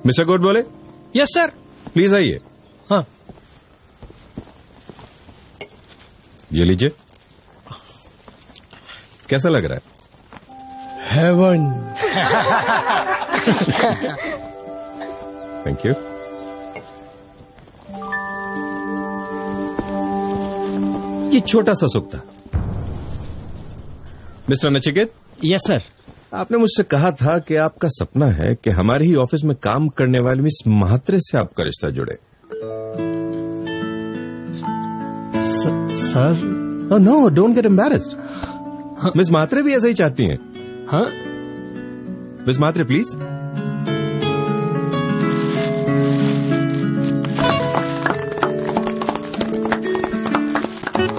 Mister good बोले? Yes sir. Please आइए। हाँ। ये लीजिए। कैसा लग रहा है? हेवन। Thank you. ये छोटा सा सुख था। मिस्टर नचिकेत। Yes sir. आपने मुझसे कहा था कि आपका सपना है कि हमारे ही ऑफिस में काम करने वाली मिस महात्रे से आपका रिश्ता जुड़े। Sir? No, don't get embarrassed. Miss Mhatre भी ऐसा ही चाहती हैं। हाँ? Miss Mhatre please.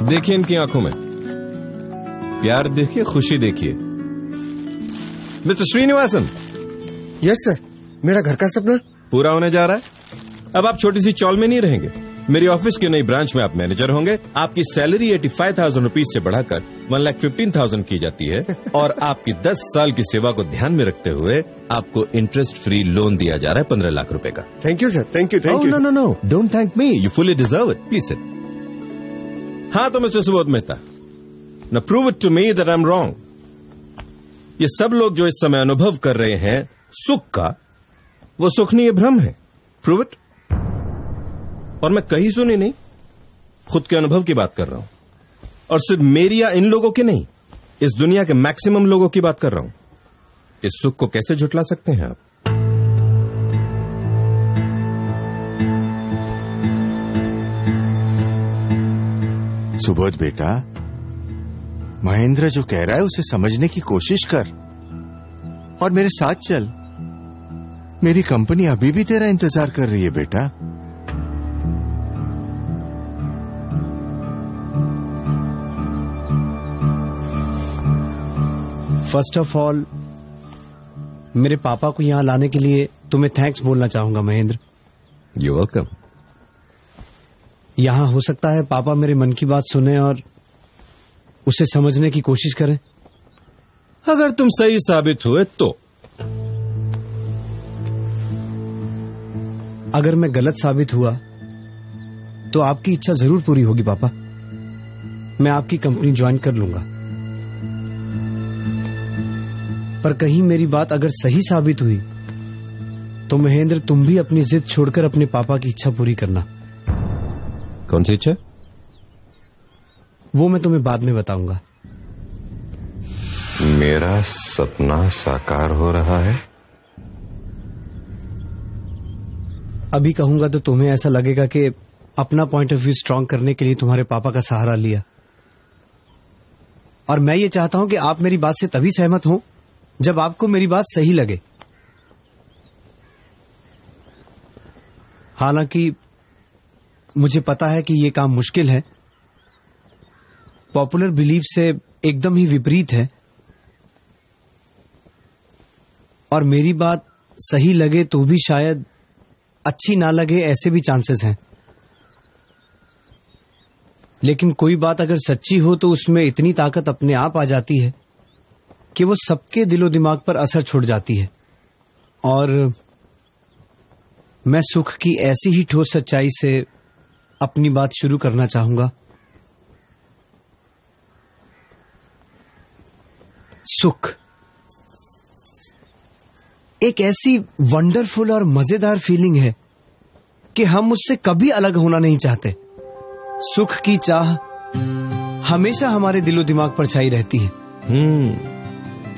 देखिए इनकी आंखों में प्यार देखिए, खुशी देखिए। मिस्टर श्रीनिवासन। Yes sir. मेरा घर का सपना पूरा होने जा रहा है। अब आप छोटी सी चौल में नहीं रहेंगे। मेरी ऑफिस की नई ब्रांच में आप मैनेजर होंगे। आपकी सैलरी 85,000 रुपीज से बढ़ाकर 1,15,000 की जाती है और आपकी 10 साल की सेवा को ध्यान में रखते हुए आपको इंटरेस्ट फ्री लोन दिया जा रहा है 15 लाख रुपए का। Thank you sir. Thank you. No no no, don't thank me, you fully deserve it. Please sit. हाँ तो mister Subodh Mehta, now prove it to me that I am wrong. ये सब लोग जो इस समय अनुभव कर रहे हैं सुख का, वो सुख नहीं, ये भ्रम है। Prove it. और मैं कहीं सुनी नहीं, खुद के अनुभव की बात कर रहा हूं। और सिर्फ मेरी या इन लोगों की नहीं, इस दुनिया के मैक्सिमम लोगों की बात कर रहा हूं। इस सुख को कैसे झुठला सकते हैं आप? सुबोध बेटा, महेंद्र जो कह रहा है उसे समझने की कोशिश कर और मेरे साथ चल। मेरी कंपनी अभी भी तेरा इंतजार कर रही है बेटा। फर्स्ट ऑफ ऑल, मेरे पापा को यहां लाने के लिए तुम्हें थैंक्स बोलना चाहूंगा महेंद्र। You welcome. यहां हो सकता है पापा मेरे मन की बात सुने और उसे समझने की कोशिश करें। अगर तुम सही साबित हुए तो। अगर मैं गलत साबित हुआ तो आपकी इच्छा जरूर पूरी होगी पापा। मैं आपकी कंपनी ज्वाइन कर लूंगा। पर कहीं मेरी बात अगर सही साबित हुई तो महेंद्र, तुम भी अपनी जिद छोड़कर अपने पापा की इच्छा पूरी करना। कौन सी इच्छा? वो मैं तुम्हें बाद में बताऊंगा। मेरा सपना साकार हो रहा है। अभी कहूंगा तो तुम्हें ऐसा लगेगा कि अपना पॉइंट ऑफ व्यू स्ट्रांग करने के लिए तुम्हारे पापा का सहारा लिया। और मैं ये चाहता हूं कि आप मेरी बात से तभी सहमत हो जब आपको मेरी बात सही लगे। हालांकि मुझे पता है कि ये काम मुश्किल है, पॉपुलर बिलीफ से एकदम ही विपरीत है, और मेरी बात सही लगे तो भी शायद अच्छी ना लगे, ऐसे भी चांसेस हैं। लेकिन कोई बात अगर सच्ची हो तो उसमें इतनी ताकत अपने आप आ जाती है कि वो सबके दिलो दिमाग पर असर छोड़ जाती है। और मैं सुख की ऐसी ही ठोस सच्चाई से अपनी बात शुरू करना चाहूंगा। सुख एक ऐसी वंडरफुल और मजेदार फीलिंग है कि हम उससे कभी अलग होना नहीं चाहते। सुख की चाह हमेशा हमारे दिलो दिमाग पर छाई रहती है।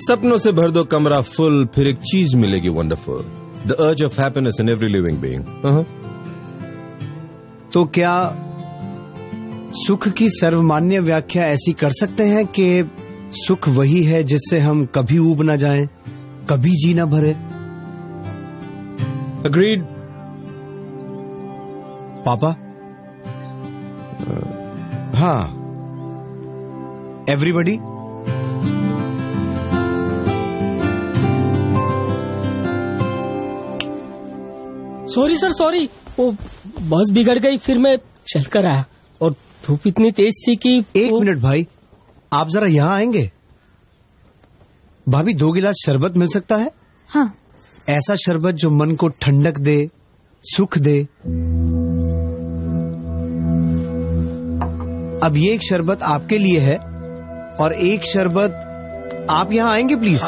सपनों से भर दो कमरा फुल, फिर एक चीज मिलेगी wonderful, the urge of happiness in every living being. तो क्या सुख की सर्वमान्य व्याख्या ऐसी कर सकते हैं कि सुख वही है जिससे हम कभी ऊब न जाएं, कभी जी न भरे? अग्रीड। पापा? हाँ। एवरीबडी? सॉरी सर, सॉरी, वो बस बिगड़ गई, फिर मैं चल कर आया और धूप इतनी तेज थी कि। एक मिनट भाई, आप जरा यहाँ आएंगे? भाभी 2 गिलास शरबत मिल सकता है? हाँ। ऐसा शरबत जो मन को ठंडक दे, सुख दे। अब ये एक शरबत आपके लिए है और एक शरबत आप यहां आएंगे प्लीज।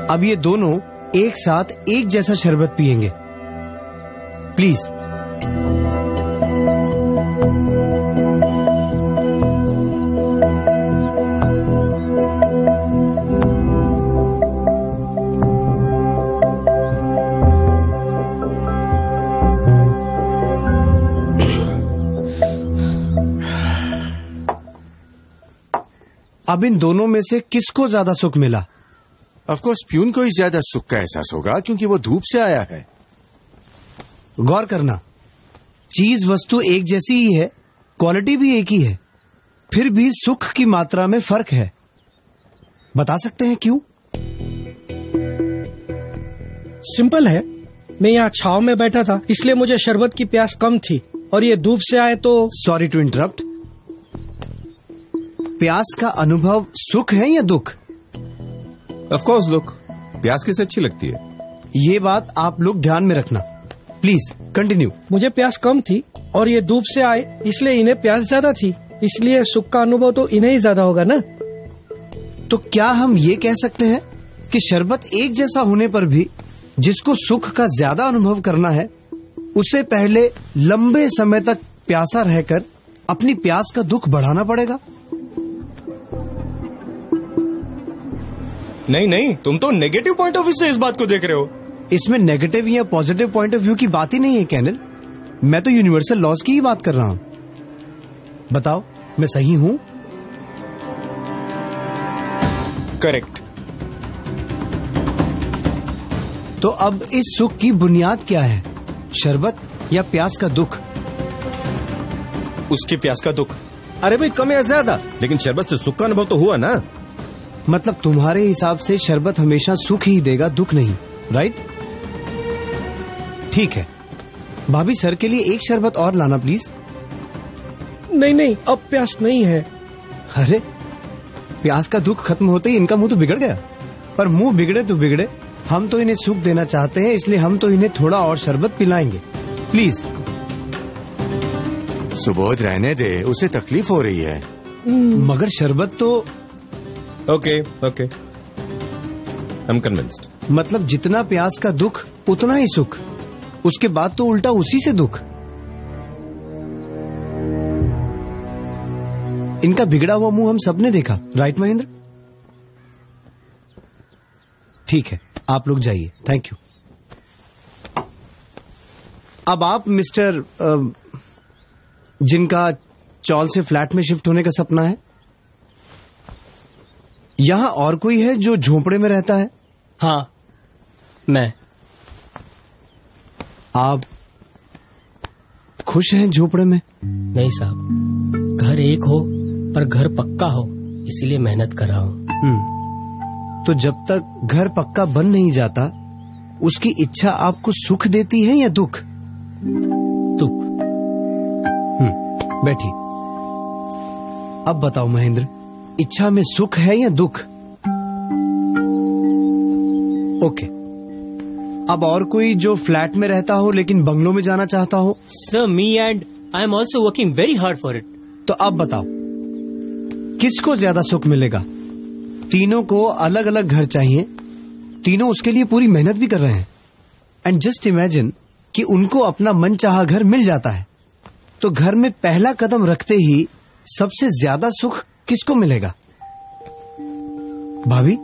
अब ये दोनों एक साथ एक जैसा शरबत पिएंगे प्लीज। अब इन दोनों में से किसको ज्यादा सुख मिला? ऑफ कोर्स प्यून को ही ज्यादा सुख का एहसास होगा क्योंकि वो धूप से आया है। गौर करना, चीज वस्तु एक जैसी ही है, क्वालिटी भी एक ही है, फिर भी सुख की मात्रा में फर्क है। बता सकते हैं क्यों? सिंपल है, मैं यहाँ छाव में बैठा था इसलिए मुझे शरबत की प्यास कम थी और ये धूप से आए तो। Sorry to interrupt. प्यास का अनुभव सुख है या दुख? ऑफ कोर्स दुख। प्यास किसे अच्छी लगती है? ये बात आप लोग ध्यान में रखना प्लीज। कंटिन्यू। मुझे प्यास कम थी और ये धूप से आए इसलिए इन्हें प्यास ज्यादा थी, इसलिए सुख का अनुभव तो इन्हें ही ज्यादा होगा ना। तो क्या हम ये कह सकते हैं कि शरबत एक जैसा होने पर भी जिसको सुख का ज्यादा अनुभव करना है उसे पहले लंबे समय तक प्यासा रहकर अपनी प्यास का दुख बढ़ाना पड़ेगा? नहीं नहीं, तुम तो नेगेटिव पॉइंट ऑफ व्यू से इस बात को देख रहे हो। इसमें नेगेटिव या पॉजिटिव पॉइंट ऑफ व्यू की बात ही नहीं है कैनल। मैं तो यूनिवर्सल लॉज की ही बात कर रहा हूं। बताओ मैं सही हूं? करेक्ट। तो अब इस सुख की बुनियाद क्या है, शरबत या प्यास का दुख? उसकी प्यास का दुख। अरे भाई कम या ज्यादा, लेकिन शरबत से सुख का अनुभव तो हुआ ना। मतलब तुम्हारे हिसाब से शरबत हमेशा सुख ही देगा, दुख नहीं, राइट? ठीक है, भाभी सर के लिए एक शरबत और लाना प्लीज। नहीं नहीं, अब प्यास नहीं है। अरे प्यास का दुख खत्म होते ही इनका मुंह तो बिगड़ गया। पर मुंह बिगड़े तो बिगड़े, हम तो इन्हें सुख देना चाहते हैं, इसलिए हम तो इन्हें थोड़ा और शरबत पिलाएंगे प्लीज। सुबोध रहने दे, उसे तकलीफ हो रही है। मगर शरबत तो। Okay okay, I am convinced. मतलब जितना प्यास का दुख उतना ही सुख, उसके बाद तो उल्टा उसी से दुख। इनका बिगड़ा हुआ मुंह हम सबने देखा, राइट महेंद्र? ठीक है, आप लोग जाइए, थैंक यू। अब आप मिस्टर जिनका चौल से फ्लैट में शिफ्ट होने का सपना है, यहां और कोई है जो झोपड़े में रहता है? हाँ, मैं। आप खुश हैं झोपड़े में? नहीं साहब, घर एक हो पर घर पक्का हो, इसीलिए मेहनत कर रहा हूँ। तो जब तक घर पक्का बन नहीं जाता, उसकी इच्छा आपको सुख देती है या दुख? दुख। बैठिए। अब बताओ महेंद्र, इच्छा में सुख है या दुख? ओके। अब और कोई जो फ्लैट में रहता हो लेकिन बंगलों में जाना चाहता हो? Sir, me and I am also working very hard for it. तो अब बताओ किसको ज्यादा सुख मिलेगा? तीनों को अलग अलग घर चाहिए, तीनों उसके लिए पूरी मेहनत भी कर रहे हैं। एंड जस्ट इमेजिन कि उनको अपना मनचाहा घर मिल जाता है, तो घर में पहला कदम रखते ही सबसे ज्यादा सुख किसको मिलेगा? भाभी?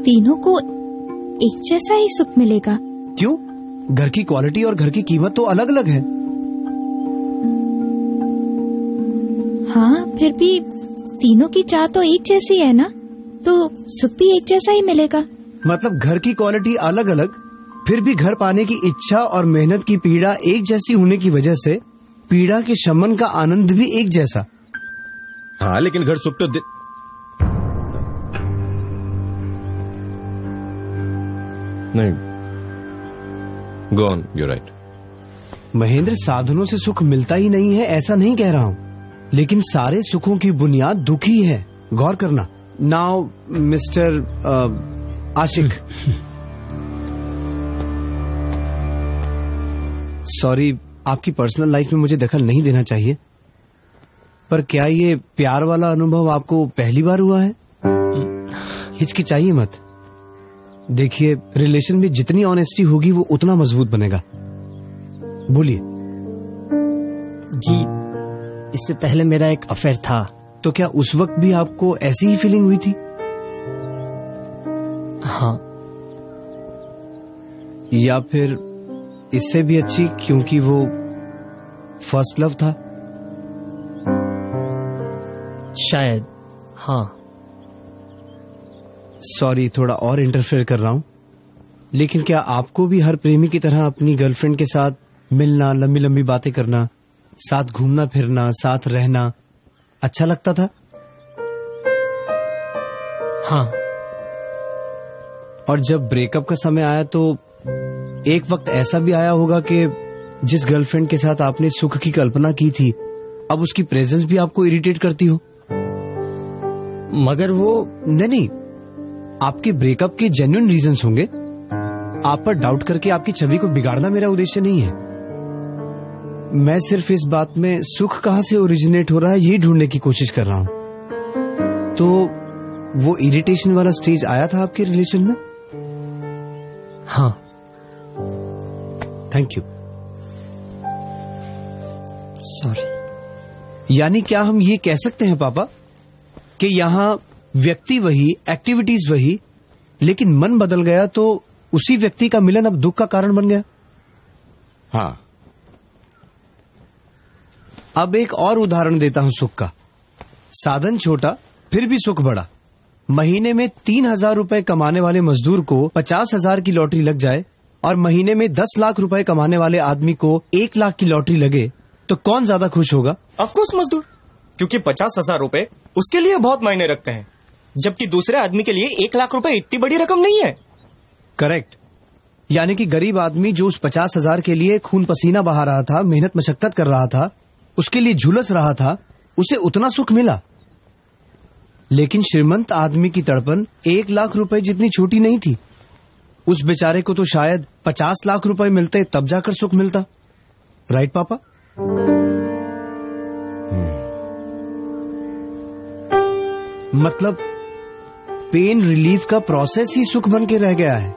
तीनों को एक जैसा ही सुख मिलेगा। क्यों? घर की क्वालिटी और घर की कीमत तो अलग अलग है। हाँ, फिर भी तीनों की चाह तो एक जैसी है ना, तो सुख भी एक जैसा ही मिलेगा। मतलब घर की क्वालिटी अलग अलग, फिर भी घर पाने की इच्छा और मेहनत की पीड़ा एक जैसी होने की वजह से पीड़ा के शमन का आनंद भी एक जैसा। हाँ, लेकिन घर सुख तो नहीं। Go on, you right. Mahendra, साधनों से सुख मिलता ही नहीं है ऐसा नहीं कह रहा हूँ, लेकिन सारे सुखों की बुनियाद दुख ही है। गौर करना। नाउ मिस्टर आशिक, सॉरी, आपकी पर्सनल लाइफ में मुझे दखल नहीं देना चाहिए, पर क्या ये प्यार वाला अनुभव आपको पहली बार हुआ है? हिचकिचाइए मत। देखिए, रिलेशन में जितनी ऑनेस्टी होगी वो उतना मजबूत बनेगा। बोलिए। जी, इससे पहले मेरा एक अफेयर था। तो क्या उस वक्त भी आपको ऐसी ही फीलिंग हुई थी? हाँ। या फिर इससे भी अच्छी, क्योंकि वो फर्स्ट लव था? शायद, हाँ। सॉरी, थोड़ा और इंटरफेयर कर रहा हूं, लेकिन क्या आपको भी हर प्रेमी की तरह अपनी गर्लफ्रेंड के साथ मिलना, लंबी लंबी बातें करना, साथ घूमना फिरना, साथ रहना अच्छा लगता था? हाँ। और जब ब्रेकअप का समय आया तो एक वक्त ऐसा भी आया होगा कि जिस गर्लफ्रेंड के साथ आपने सुख की कल्पना की थी, अब उसकी प्रेजेंस भी आपको इरिटेट करती हो? मगर वो नहीं, आपके ब्रेकअप के जेन्युइन रीजंस होंगे। आप पर डाउट करके आपकी छवि को बिगाड़ना मेरा उद्देश्य नहीं है। मैं सिर्फ इस बात में सुख कहां से ओरिजिनेट हो रहा है, यही ढूंढने की कोशिश कर रहा हूं। तो वो इरिटेशन वाला स्टेज आया था आपके रिलेशन में? हाँ। Thank you. सॉरी। यानी क्या हम ये कह सकते हैं पापा कि यहाँ व्यक्ति वही, एक्टिविटीज वही, लेकिन मन बदल गया तो उसी व्यक्ति का मिलन अब दुख का कारण बन गया? हाँ। अब एक और उदाहरण देता हूं सुख का। साधन छोटा फिर भी सुख बड़ा। महीने में 3,000 रुपए कमाने वाले मजदूर को 50,000 की लॉटरी लग जाए और महीने में 10 लाख रुपए कमाने वाले आदमी को 1 लाख की लॉटरी लगे, तो कौन ज्यादा खुश होगा? ऑफकोर्स मजदूर, क्योंकि 50,000 रुपए उसके लिए बहुत मायने रखते हैं, जबकि दूसरे आदमी के लिए 1 लाख रुपए इतनी बड़ी रकम नहीं है। करेक्ट। यानी कि गरीब आदमी जो उस 50,000 के लिए खून पसीना बहा रहा था, मेहनत मशक्कत कर रहा था, उसके लिए झुलस रहा था, उसे उतना सुख मिला। लेकिन श्रीमंत आदमी की तड़पन 1 लाख रुपए जितनी छोटी नहीं थी। उस बेचारे को तो शायद 50 लाख रुपए मिलते तब जाकर सुख मिलता। राइट पापा? मतलब पेन रिलीफ का प्रोसेस ही सुख बन के रह गया है।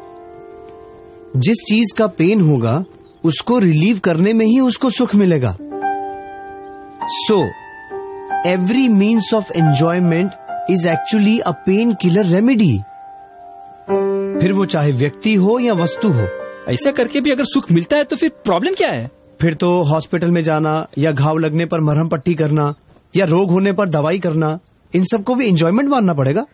जिस चीज का पेन होगा उसको रिलीव करने में ही उसको सुख मिलेगा। So every means of enjoyment is actually a pain killer remedy, फिर वो चाहे व्यक्ति हो या वस्तु हो। ऐसा करके भी अगर सुख मिलता है तो फिर प्रॉब्लम क्या है? फिर तो हॉस्पिटल में जाना या घाव लगने पर मरहम पट्टी करना या रोग होने पर दवाई करना, इन सबको भी एंजॉयमेंट मानना पड़ेगा।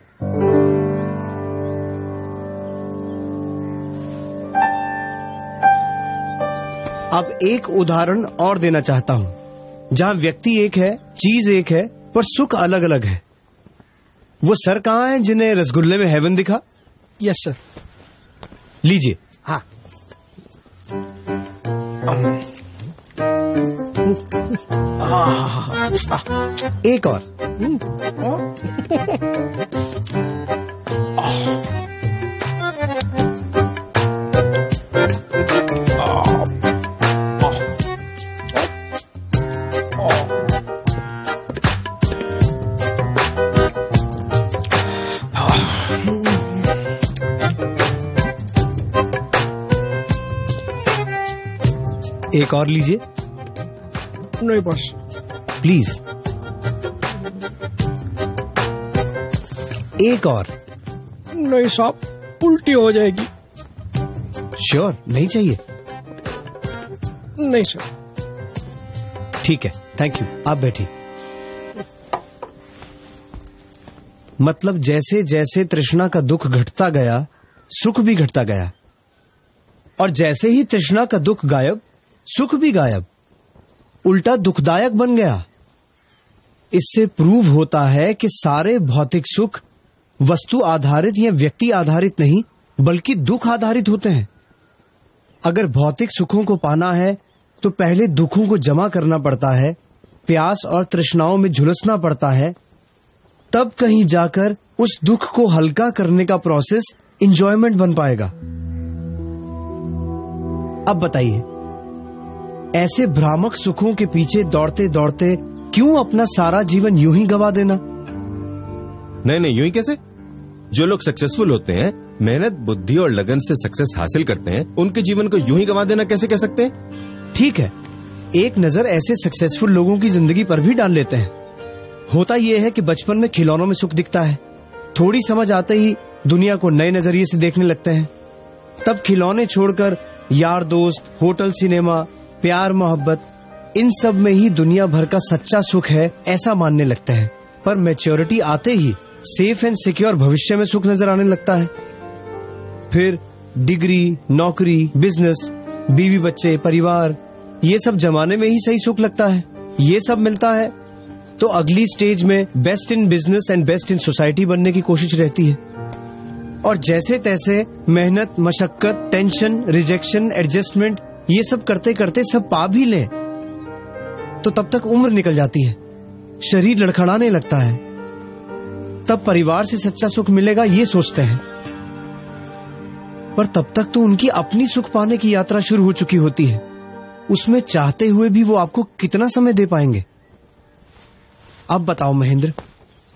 अब एक उदाहरण और देना चाहता हूं जहां व्यक्ति एक है, चीज एक है, पर सुख अलग अलग है। वो सर कहां है जिन्हें रसगुल्ले में हेवन दिखा? Yes sir. लीजिए। हाँ। एक और। एक और लीजिए। नहीं बस। प्लीज। एक और। नहीं साहब, उल्टी हो जाएगी। श्योर? नहीं चाहिए? नहीं सर। ठीक है, थैंक यू। आप बैठिए। मतलब जैसे जैसे तृष्णा का दुख घटता गया, सुख भी घटता गया, और जैसे ही तृष्णा का दुख गायब, सुख भी गायब, उल्टा दुखदायक बन गया। इससे प्रूव होता है कि सारे भौतिक सुख वस्तु आधारित या व्यक्ति आधारित नहीं, बल्कि दुख आधारित होते हैं। अगर भौतिक सुखों को पाना है तो पहले दुखों को जमा करना पड़ता है, प्यास और तृष्णाओं में झुलसना पड़ता है, तब कहीं जाकर उस दुख को हल्का करने का प्रोसेस एंजॉयमेंट बन पाएगा। अब बताइए, ऐसे भ्रामक सुखों के पीछे दौड़ते दौड़ते क्यों अपना सारा जीवन यूं ही गवा देना? नहीं, यूं ही कैसे? जो लोग सक्सेसफुल होते हैं, मेहनत, बुद्धि और लगन से सक्सेस हासिल करते हैं, उनके जीवन को यूं ही गवा देना कैसे कह सकते हैं? ठीक है, एक नजर ऐसे सक्सेसफुल लोगों की जिंदगी पर भी डाल लेते हैं। होता यह है कि बचपन में खिलौनों में सुख दिखता है, थोड़ी समझ आते ही दुनिया को नए नजरिए से देखने लगते हैं। तब खिलौने छोड़कर यार दोस्त, होटल, सिनेमा, प्यार, मोहब्बत, इन सब में ही दुनिया भर का सच्चा सुख है ऐसा मानने लगते हैं। पर मैच्योरिटी आते ही सेफ एंड सिक्योर भविष्य में सुख नजर आने लगता है। फिर डिग्री, नौकरी, बिजनेस, बीवी बच्चे, परिवार, ये सब जमाने में ही सही सुख लगता है। ये सब मिलता है तो अगली स्टेज में best in business and best in society बनने की कोशिश रहती है। और जैसे तैसे मेहनत, मशक्कत, टेंशन, रिजेक्शन, एडजस्टमेंट, ये सब करते करते सब पा भी लें तो तब तक उम्र निकल जाती है, शरीर लड़खड़ाने लगता है। तब परिवार से सच्चा सुख मिलेगा ये सोचते हैं, पर तब तक तो उनकी अपनी सुख पाने की यात्रा शुरू हो चुकी होती है। उसमें चाहते हुए भी वो आपको कितना समय दे पाएंगे? अब बताओ महेंद्र,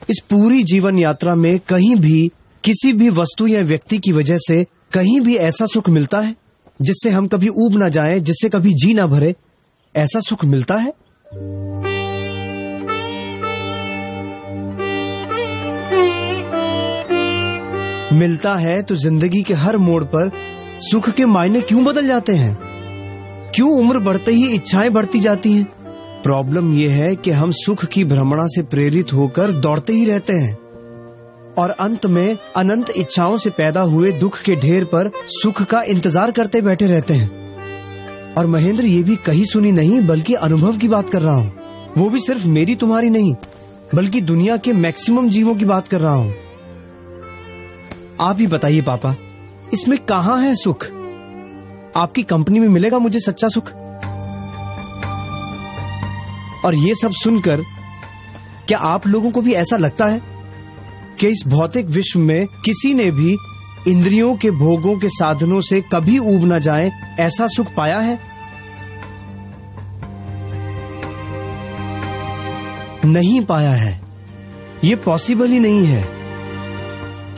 इस पूरी जीवन यात्रा में कहीं भी किसी भी वस्तु या व्यक्ति की वजह से कहीं भी ऐसा सुख मिलता है जिससे हम कभी ऊब ना जाएं, जिससे कभी जी ना भरे? ऐसा सुख मिलता है? मिलता है तो जिंदगी के हर मोड़ पर सुख के मायने क्यों बदल जाते हैं? क्यों उम्र बढ़ते ही इच्छाएं बढ़ती जाती हैं? प्रॉब्लम यह है कि हम सुख की भ्रमणा से प्रेरित होकर दौड़ते ही रहते हैं और अंत में अनंत इच्छाओं से पैदा हुए दुख के ढेर पर सुख का इंतजार करते बैठे रहते हैं। और महेंद्र, ये भी कही सुनी नहीं बल्कि अनुभव की बात कर रहा हूँ। वो भी सिर्फ मेरी तुम्हारी नहीं बल्कि दुनिया के मैक्सिमम जीवों की बात कर रहा हूँ। आप ही बताइए पापा, इसमें कहाँ है सुख? आपकी कंपनी में मिलेगा मुझे सच्चा सुख? और ये सब सुनकर क्या आप लोगों को भी ऐसा लगता है कि इस भौतिक विश्व में किसी ने भी इंद्रियों के भोगों के साधनों से कभी ऊब न जाए ऐसा सुख पाया है? नहीं पाया है। ये पॉसिबल ही नहीं है,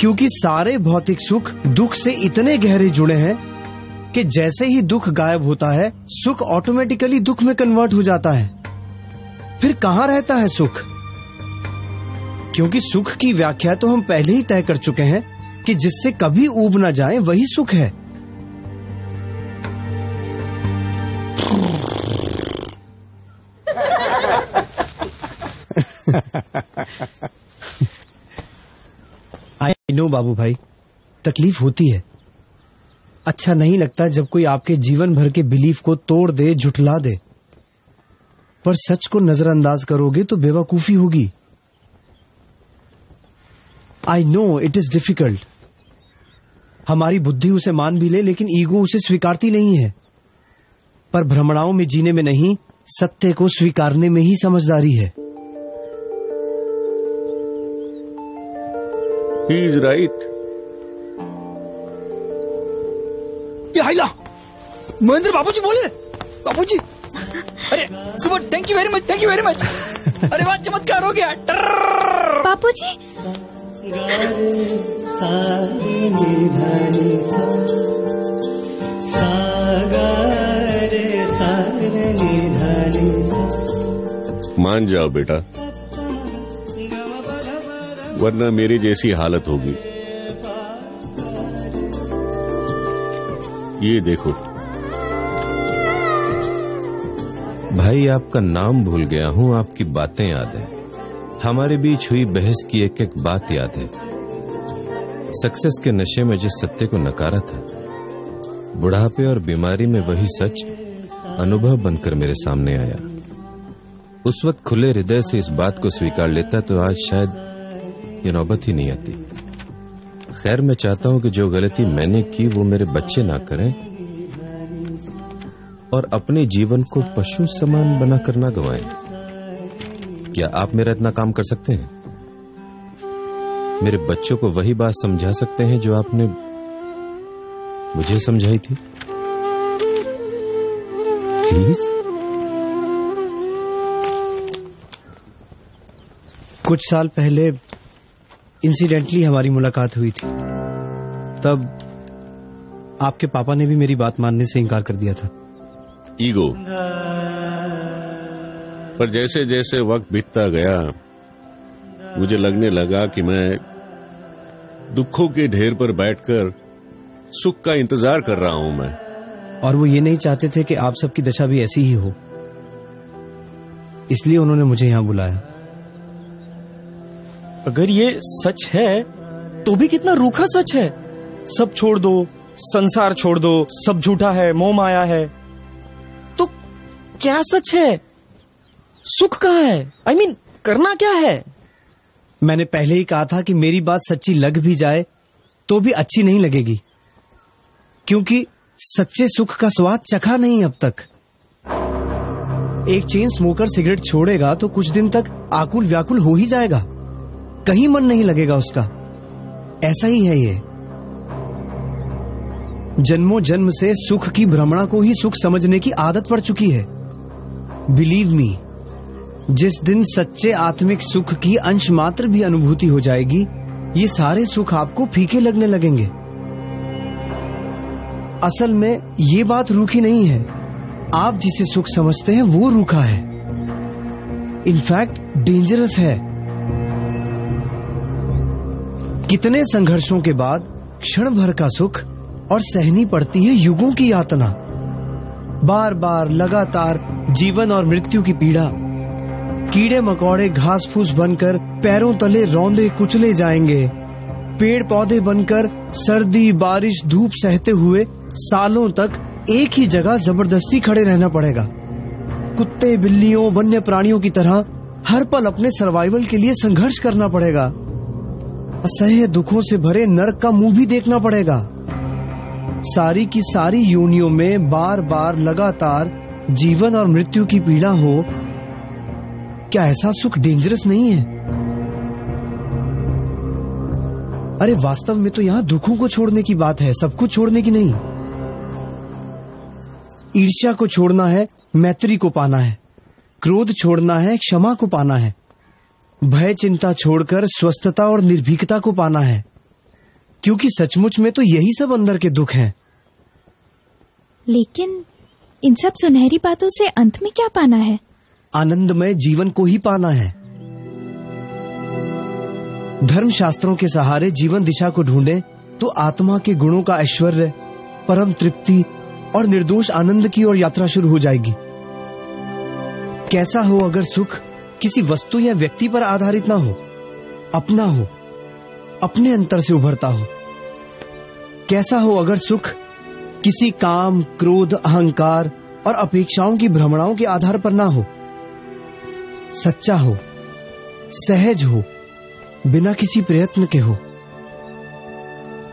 क्योंकि सारे भौतिक सुख दुख से इतने गहरे जुड़े हैं कि जैसे ही दुख गायब होता है सुख ऑटोमेटिकली दुख में कन्वर्ट हो जाता है। फिर कहाँ रहता है सुख? क्योंकि सुख की व्याख्या तो हम पहले ही तय कर चुके हैं कि जिससे कभी ऊब ना जाए वही सुख है। आई नो बाबू भाई, तकलीफ होती है। अच्छा नहीं लगता जब कोई आपके जीवन भर के बिलीफ को तोड़ दे, झुठला दे। पर सच को नजरअंदाज करोगे तो बेवकूफी होगी। I know it is difficult. हमारी बुद्धि उसे मान भी ले, लेकिन ईगो उसे स्वीकारती नहीं है। पर भ्रमणाओं में जीने में नहीं, सत्य को स्वीकारने में ही समझदारी है। He is right. ये हाइला, महेंद्र बाबूजी बोले। बाबूजी, अरे सुबह, thank you very much, thank you very much. अरे वाह, चमत्कार हो गया। बाबूजी, मान जाओ बेटा, वरना मेरी जैसी हालत होगी। ये देखो भाई, आपका नाम भूल गया हूँ, आपकी बातें याद है। हमारे बीच हुई बहस की एक एक बात याद है। सक्सेस के नशे में जिस सत्य को नकारा था, बुढ़ापे और बीमारी में वही सच अनुभव बनकर मेरे सामने आया। उस वक्त खुले हृदय से इस बात को स्वीकार लेता तो आज शायद ये नौबत ही नहीं आती। खैर, मैं चाहता हूं कि जो गलती मैंने की वो मेरे बच्चे ना करें और अपने जीवन को पशु समान बनाकर ना गंवाएं। क्या आप मेरा इतना काम कर सकते हैं? मेरे बच्चों को वही बात समझा सकते हैं जो आपने मुझे समझाई थी? प्लीज। कुछ साल पहले इंसिडेंटली हमारी मुलाकात हुई थी। तब आपके पापा ने भी मेरी बात मानने से इनकार कर दिया था। ईगो। पर जैसे जैसे वक्त बीतता गया मुझे लगने लगा कि मैं दुखों के ढेर पर बैठकर सुख का इंतजार कर रहा हूं मैं। और वो ये नहीं चाहते थे कि आप सबकी दशा भी ऐसी ही हो, इसलिए उन्होंने मुझे यहां बुलाया। अगर ये सच है तो भी कितना रूखा सच है। सब छोड़ दो, संसार छोड़ दो, सब झूठा है, मोह माया है। तो क्या सच है? सुख कहाँ है? I mean, करना क्या है? मैंने पहले ही कहा था कि मेरी बात सच्ची लग भी जाए तो भी अच्छी नहीं लगेगी, क्योंकि सच्चे सुख का स्वाद चखा नहीं अब तक। एक चेन स्मोकर सिगरेट छोड़ेगा तो कुछ दिन तक आकुल व्याकुल हो ही जाएगा, कहीं मन नहीं लगेगा उसका। ऐसा ही है ये। जन्मों जन्म से सुख की भ्रमणा को ही सुख समझने की आदत पड़ चुकी है। बिलीव मी, जिस दिन सच्चे आत्मिक सुख की अंश मात्र भी अनुभूति हो जाएगी, ये सारे सुख आपको फीके लगने लगेंगे। असल में ये बात रूखी नहीं है, आप जिसे सुख समझते हैं वो रूखा है, इनफैक्ट डेंजरस है। कितने संघर्षों के बाद क्षण भर का सुख और सहनी पड़ती है युगों की यातना। बार बार लगातार जीवन और मृत्यु की पीड़ा, कीड़े मकोड़े घास फूस बनकर पैरों तले रौंदे कुचले जाएंगे। पेड़ पौधे बनकर सर्दी बारिश धूप सहते हुए सालों तक एक ही जगह जबरदस्ती खड़े रहना पड़ेगा। कुत्ते बिल्लियों वन्य प्राणियों की तरह हर पल अपने सर्वाइवल के लिए संघर्ष करना पड़ेगा। असह्य दुखों से भरे नरक का मुंह भी देखना पड़ेगा। सारी की सारी योनियों में बार बार लगातार जीवन और मृत्यु की पीड़ा हो, क्या ऐसा सुख डेंजरस नहीं है? अरे वास्तव में तो यहां दुखों को छोड़ने की बात है, सब कुछ छोड़ने की नहीं। ईर्ष्या को छोड़ना है, मैत्री को पाना है। क्रोध छोड़ना है, क्षमा को पाना है। भय चिंता छोड़कर स्वस्थता और निर्भीकता को पाना है, क्योंकि सचमुच में तो यही सब अंदर के दुख हैं। लेकिन इन सब सुनहरी बातों से अंत में क्या पाना है? आनंदमय जीवन को ही पाना है। धर्म शास्त्रों के सहारे जीवन दिशा को ढूंढें तो आत्मा के गुणों का ऐश्वर्य, परम तृप्ति और निर्दोष आनंद की ओर यात्रा शुरू हो जाएगी। कैसा हो अगर सुख किसी वस्तु या व्यक्ति पर आधारित ना हो, अपना हो, अपने अंतर से उभरता हो। कैसा हो अगर सुख किसी काम, क्रोध, अहंकार और अपेक्षाओं की भ्रमणाओं के आधार पर ना हो। सच्चा हो, सहज हो, बिना किसी प्रयत्न के हो।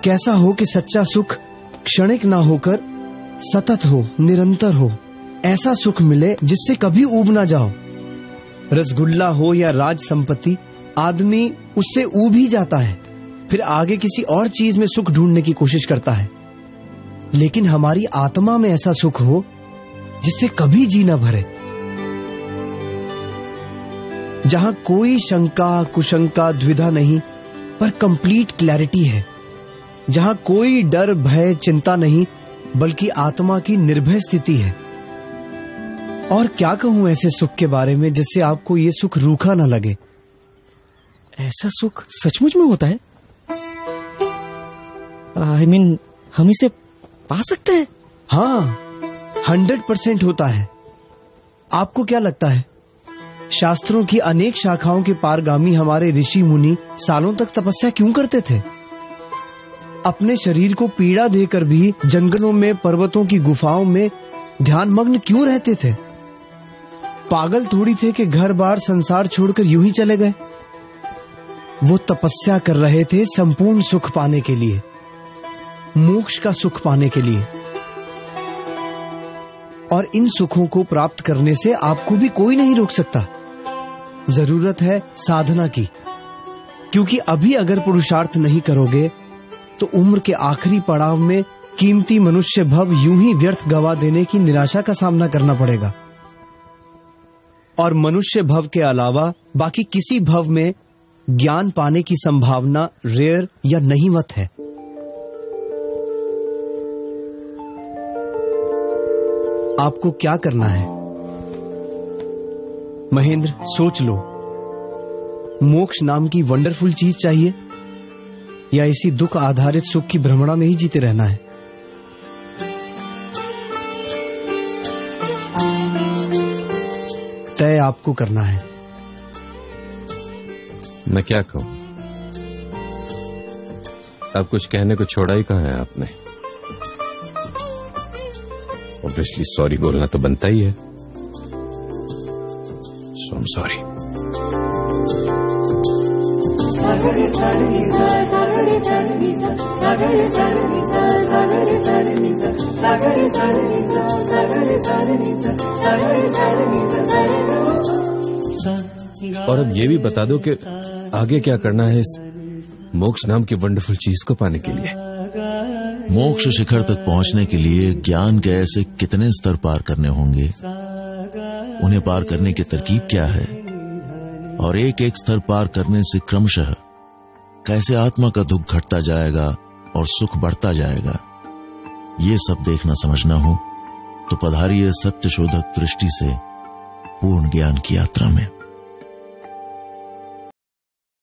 कैसा हो कि सच्चा सुख क्षणिक ना होकर सतत हो, निरंतर हो। ऐसा सुख मिले जिससे कभी ऊब ना जाओ। रसगुल्ला हो या राज संपत्ति, आदमी उससे ऊब ही जाता है, फिर आगे किसी और चीज में सुख ढूंढने की कोशिश करता है। लेकिन हमारी आत्मा में ऐसा सुख हो जिससे कभी जी न भरे, जहां कोई शंका कुशंका द्विधा नहीं, पर कंप्लीट क्लैरिटी है। जहां कोई डर भय चिंता नहीं, बल्कि आत्मा की निर्भय स्थिति है। और क्या कहूं ऐसे सुख के बारे में जिससे आपको ये सुख रूखा न लगे। ऐसा सुख सचमुच में होता है? I mean, हम इसे पा सकते हैं? हाँ, 100% होता है। आपको क्या लगता है, शास्त्रों की अनेक शाखाओं के पारगामी हमारे ऋषि मुनि सालों तक तपस्या क्यों करते थे? अपने शरीर को पीड़ा देकर भी जंगलों में, पर्वतों की गुफाओं में ध्यान मग्न क्यों रहते थे? पागल थोड़ी थे कि घर बार संसार छोड़कर यूं ही चले गए। वो तपस्या कर रहे थे संपूर्ण सुख पाने के लिए, मोक्ष का सुख पाने के लिए। और इन सुखों को प्राप्त करने से आपको भी कोई नहीं रोक सकता। जरूरत है साधना की, क्योंकि अभी अगर पुरुषार्थ नहीं करोगे तो उम्र के आखिरी पड़ाव में कीमती मनुष्य भव यूं ही व्यर्थ गवा देने की निराशा का सामना करना पड़ेगा। और मनुष्य भव के अलावा बाकी किसी भव में ज्ञान पाने की संभावना रेयर या नहीवत है। आपको क्या करना है महेंद्र, सोच लो। मोक्ष नाम की वंडरफुल चीज चाहिए या इसी दुख आधारित सुख की भ्रमणा में ही जीते रहना है? तय आपको करना है। मैं क्या कहूं? अब कुछ कहने को छोड़ा ही कहां है आपने। ऑब्वियसली सॉरी बोलना तो बनता ही है। सो आई एम सॉरी। और अब ये भी बता दो कि आगे क्या करना है इस मोक्ष नाम की वंडरफुल चीज को पाने के लिए। मोक्ष शिखर तक पहुंचने के लिए ज्ञान के ऐसे कितने स्तर पार करने होंगे, उन्हें पार करने की तरकीब क्या है, और एक एक स्तर पार करने से क्रमशः कैसे आत्मा का दुख घटता जाएगा और सुख बढ़ता जाएगा, ये सब देखना समझना हो तो पधारिए सत्य शोधक दृष्टि से पूर्ण ज्ञान की यात्रा में।